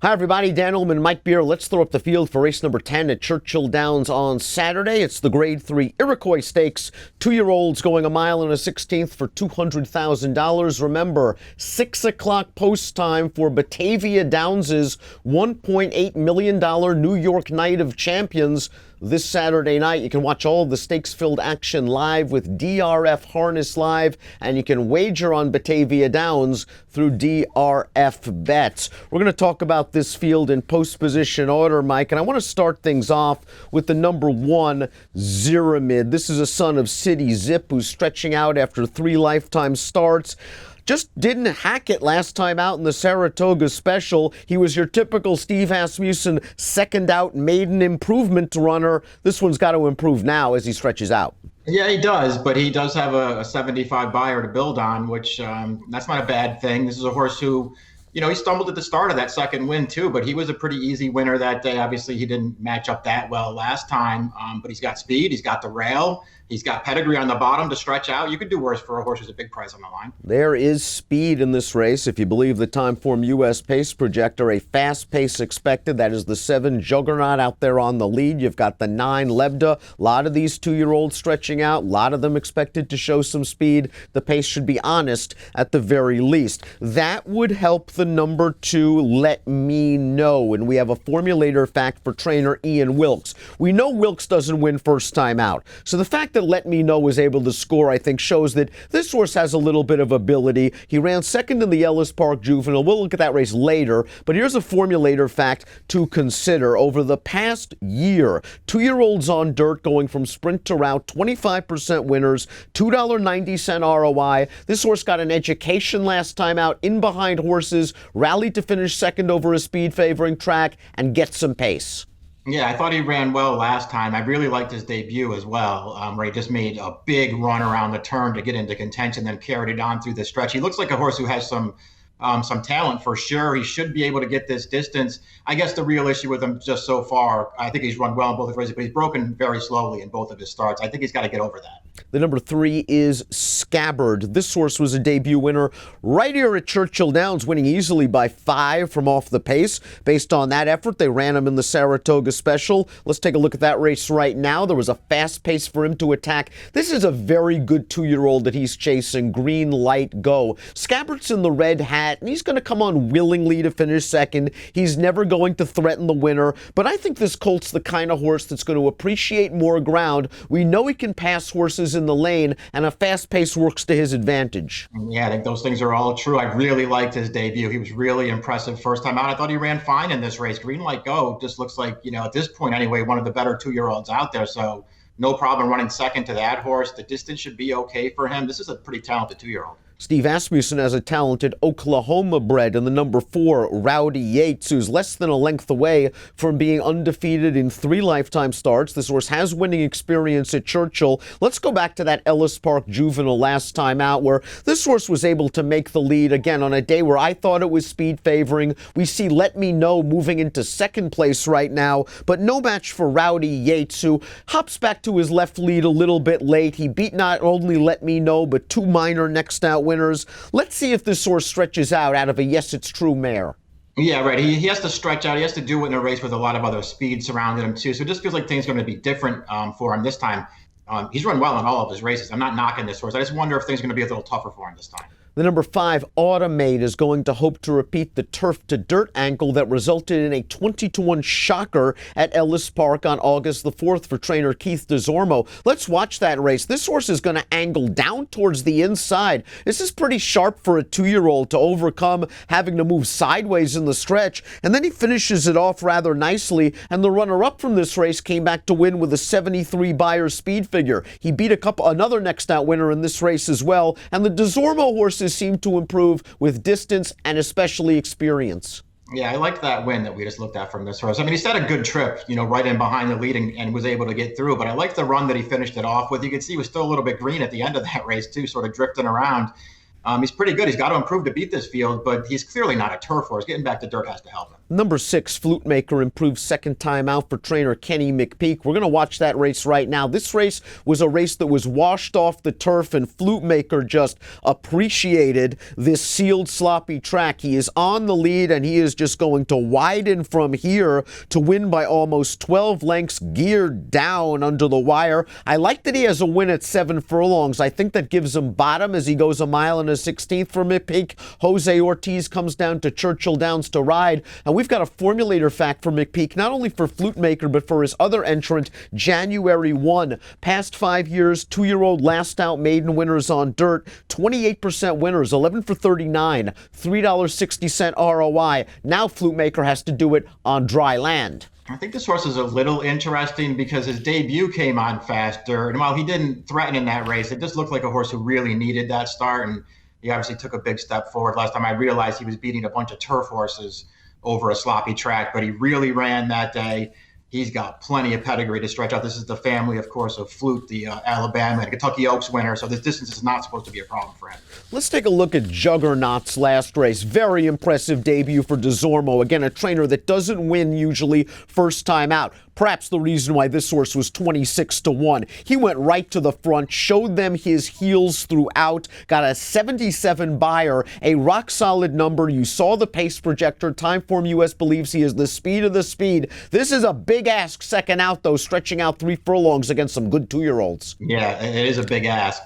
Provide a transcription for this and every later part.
Hi, everybody. Dan Illman, Mike Beer. Let's throw up the field for race number 10 at Churchill Downs on Saturday. It's the Grade 3 Iroquois Stakes. 2-year-olds going a mile and a 16th for $200,000. Remember, 6 o'clock post time for Batavia Downs' $1.8 million New York Night of Champions. This Saturday night, you can watch all of the stakes-filled action live with DRF Harness Live, and you can wager on Batavia Downs through DRF Bets. We're going to talk about this field in post-position order, Mike, and I want to start things off with the number 1, Zyramid. This is a son of City Zip, who's stretching out after 3 lifetime starts. Just didn't hack it last time out in the Saratoga Special. He was your typical Steve Asmussen second out maiden improvement runner. This one's got to improve now as he stretches out. Yeah, he does, but he does have a 75 buyer to build on, which that's not a bad thing. This is a horse who, you know, he stumbled at the start of that second win too, but he was a pretty easy winner that day. Obviously, he didn't match up that well last time, but he's got speed, he's got the rail, he's got pedigree on the bottom to stretch out. You could do worse for a horse who's a big price on the line. There is speed in this race. If you believe the Timeform US pace projector, a fast pace expected. That is the 7 Juggernaut out there on the lead. You've got the 9 lebdough. A lot of these 2-year-olds stretching out. A lot of them expected to show some speed. The pace should be honest at the very least. That would help the number 2 Let Me Know. And we have a formulator fact for trainer Ian Wilkes. We know Wilkes doesn't win first time out. So the fact that Let Me Know was able to score, I think, shows that this horse has a little bit of ability. He ran second in the Ellis Park Juvenile. We'll look at that race later, but here's a formulator fact to consider. Over the past year, 2-year-olds on dirt going from sprint to route, 25% winners, $2.90 ROI. This horse got an education last time out in behind horses, rallied to finish second over a speed favoring track, and get some pace. Yeah, I thought he ran well last time. I really liked his debut as well, where he just made a big run around the turn to get into contention, then carried it on through the stretch. He looks like a horse who has some talent for sure. He should be able to get this distance. I guess the real issue with him just so far, I think he's run well in both of his races, but he's broken very slowly in both of his starts. I think he's got to get over that. The number 3 is Scabbard. This horse was a debut winner right here at Churchill Downs, winning easily by 5 from off the pace. Based on that effort, they ran him in the Saratoga Special. Let's take a look at that race right now. There was a fast pace for him to attack. This is a very good 2-year-old that he's chasing. Green light go. Scabbard's in the red hat, and he's going to come on willingly to finish second. He's never going to threaten the winner, but I think this colt's the kind of horse that's going to appreciate more ground. We know he can pass horses in the lane, and a fast pace works to his advantage. Yeah, I think those things are all true. I really liked his debut. He was really impressive first time out. I thought he ran fine in this race. Green light go just looks like, you know, at this point anyway, one of the better 2-year-olds out there. So no problem running second to that horse. The distance should be okay for him. This is a pretty talented 2-year-old. Steve Asmussen has a talented Oklahoma bred in the number 4, Rowdy Yates, who's less than a length away from being undefeated in 3 lifetime starts. This horse has winning experience at Churchill. Let's go back to that Ellis Park Juvenile last time out, where this horse was able to make the lead again on a day where I thought it was speed favoring. We see Let Me Know moving into second place right now, but no match for Rowdy Yates, who hops back to his left lead a little bit late. He beat not only Let Me Know, but 2 minor next out winners. Let's see if this horse stretches out of a Yes It's True mare. Yeah, right. He has to stretch out. He has to do it in a race with a lot of other speed surrounding him too. So it just feels like things are going to be different for him this time. He's run well in all of his races. I'm not knocking this horse. I just wonder if things are going to be a little tougher for him this time. The number 5, Automate, is going to hope to repeat the turf to dirt angle that resulted in a 20-1 shocker at Ellis Park on August the 4th for trainer Keith DeZormo. Let's watch that race. This horse is going to angle down towards the inside. This is pretty sharp for a 2-year-old to overcome having to move sideways in the stretch, and then he finishes it off rather nicely, and the runner-up from this race came back to win with a 73 buyer speed figure. He beat another next out winner in this race as well, and the DeZormo horses seem to improve with distance and especially experience. Yeah, I liked that win that we just looked at from this horse. I mean, he's had a good trip, you know, right in behind the lead and was able to get through. But I liked the run that he finished it off with. You can see he was still a little bit green at the end of that race, too, sort of drifting around. He's pretty good. He's got to improve to beat this field, but he's clearly not a turf horse. Getting back to dirt has to help him. Number 6, Flute Maker improved second time out for trainer Kenny McPeek. We're going to watch that race right now. This race was a race that was washed off the turf, and Flute Maker just appreciated this sealed, sloppy track. He is on the lead, and he is just going to widen from here to win by almost 12 lengths, geared down under the wire. I like that he has a win at 7 furlongs. I think that gives him bottom as he goes a mile and a 16th for McPeek. Jose Ortiz comes down to Churchill Downs to ride, and we've got a formulator fact for McPeek, not only for Flute Maker, but for his other entrant, January 1. Past 5 years, 2-year-old last out maiden winners on dirt, 28% winners, 11 for 39, $3.60 ROI. Now Flute Maker has to do it on dry land. I think this horse is a little interesting because his debut came on faster, and while he didn't threaten in that race, it just looked like a horse who really needed that start, and he obviously took a big step forward. Last time I realized he was beating a bunch of turf horses over a sloppy track, but he really ran that day. He's got plenty of pedigree to stretch out. This is the family, of course, of Flute, the Alabama and Kentucky Oaks winner, so this distance is not supposed to be a problem for him. Let's take a look at Juggernaut's last race. Very impressive debut for DeZormo. Again, a trainer that doesn't win usually first time out. Perhaps the reason why this horse was 26-1. He went right to the front, showed them his heels throughout, got a 77 buyer, a rock-solid number. You saw the pace projector. Timeform US believes he is the speed of the speed. This is a big ask second out, though, stretching out 3 furlongs against some good 2-year-olds. Yeah, it is a big ask.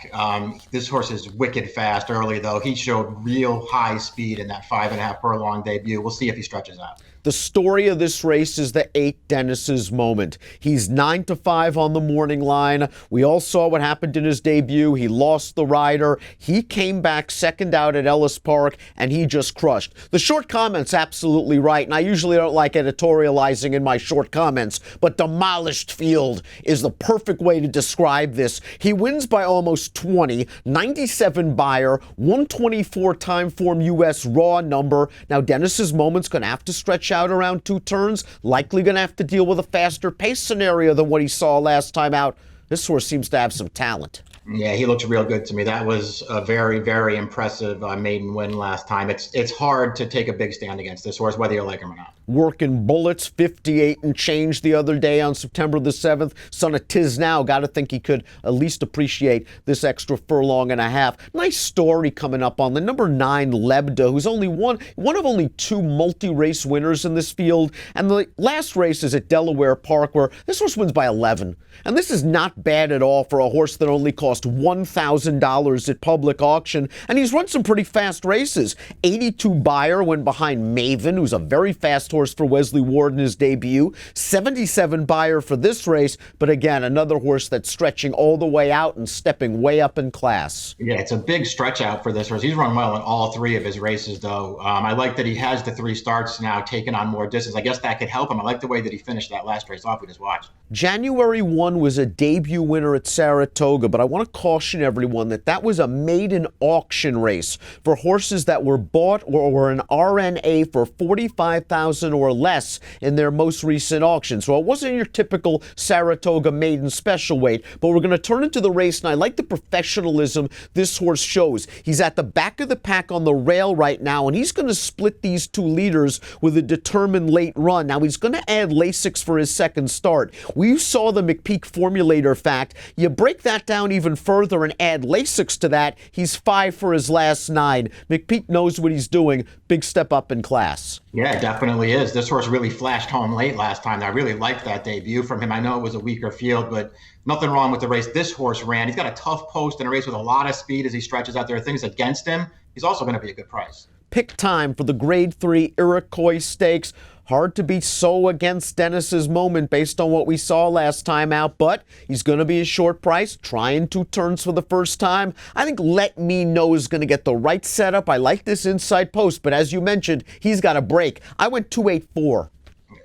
This horse is wicked fast early, though. He showed real high speed in that 5.5 furlong debut. We'll see if he stretches out. The story of this race is the 8 Deniss Moment. He's 9-5 on the morning line. We all saw what happened in his debut. He lost the rider. He came back second out at Ellis Park, and he just crushed. The short comment's absolutely right, and I usually don't like editorializing in my short comments, but demolished field is the perfect way to describe this. He wins by almost 20, 97 buyer, 124 Timeform US raw number. Now, Deniss Moment's going to have to stretch out around 2 turns, likely going to have to deal with a faster pace scenario than what he saw last time out. This horse seems to have some talent. Yeah, he looks real good to me. That was a very, very impressive maiden win last time. It's hard to take a big stand against this horse, whether you like him or not. Working bullets, 58 and change the other day on September the 7th. Son of Tiz Now, got to think he could at least appreciate this extra furlong and a half. Nice story coming up on the number 9 Lebdough, who's only one of only 2 multi-race winners in this field. And the last race is at Delaware Park, where this horse wins by 11. And this is not bad at all for a horse that only cost $1,000 at public auction, and he's run some pretty fast races. 82 buyer when behind Maven, who's a very fast horse for Wesley Ward in his debut. 77 buyer for this race, but again, another horse that's stretching all the way out and stepping way up in class. Yeah, it's a big stretch out for this horse. He's run well in all 3 of his races, though. I like that he has the 3 starts now, taking on more distance. I guess that could help him. I like the way that he finished that last race off we just watched. January 1 was a debut winner at Saratoga, but I want to caution everyone that was a maiden auction race for horses that were bought or were an RNA for $45,000 or less in their most recent auction. So it wasn't your typical Saratoga maiden special weight, but we're going to turn into the race, and I like the professionalism this horse shows. He's at the back of the pack on the rail right now, and he's going to split these 2 leaders with a determined late run. Now, he's going to add Lasix for his second start. We saw the McPeek formulator fact. You break that down even further and add Lasix to that, he's 5 for his last 9. McPeek knows what he's doing. Big step up in class. Yeah, it definitely is. This horse really flashed home late last time. I really liked that debut from him. I know it was a weaker field, but nothing wrong with the race this horse ran. He's got a tough post in a race with a lot of speed as he stretches out. There are things against him. He's also going to be a good price. Pick time for the Grade 3 Iroquois Stakes. Hard to be so against Deniss Moment based on what we saw last time out, but he's going to be a short price, trying 2 turns for the first time. I think Let Me Know is going to get the right setup. I like this inside post, but as you mentioned, he's got a break. I went 284.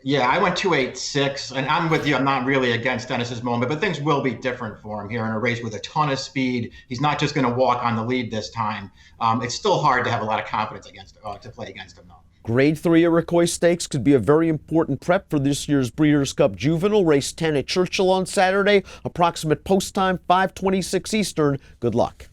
Yeah, I went 286, and I'm with you. I'm not really against Deniss Moment, but things will be different for him here in a race with a ton of speed. He's not just going to walk on the lead this time. It's still hard to have a lot of confidence to play against him, though. Grade 3 Iroquois Stakes could be a very important prep for this year's Breeders' Cup Juvenile. Race 10 at Churchill on Saturday. Approximate post time, 5:26 Eastern. Good luck.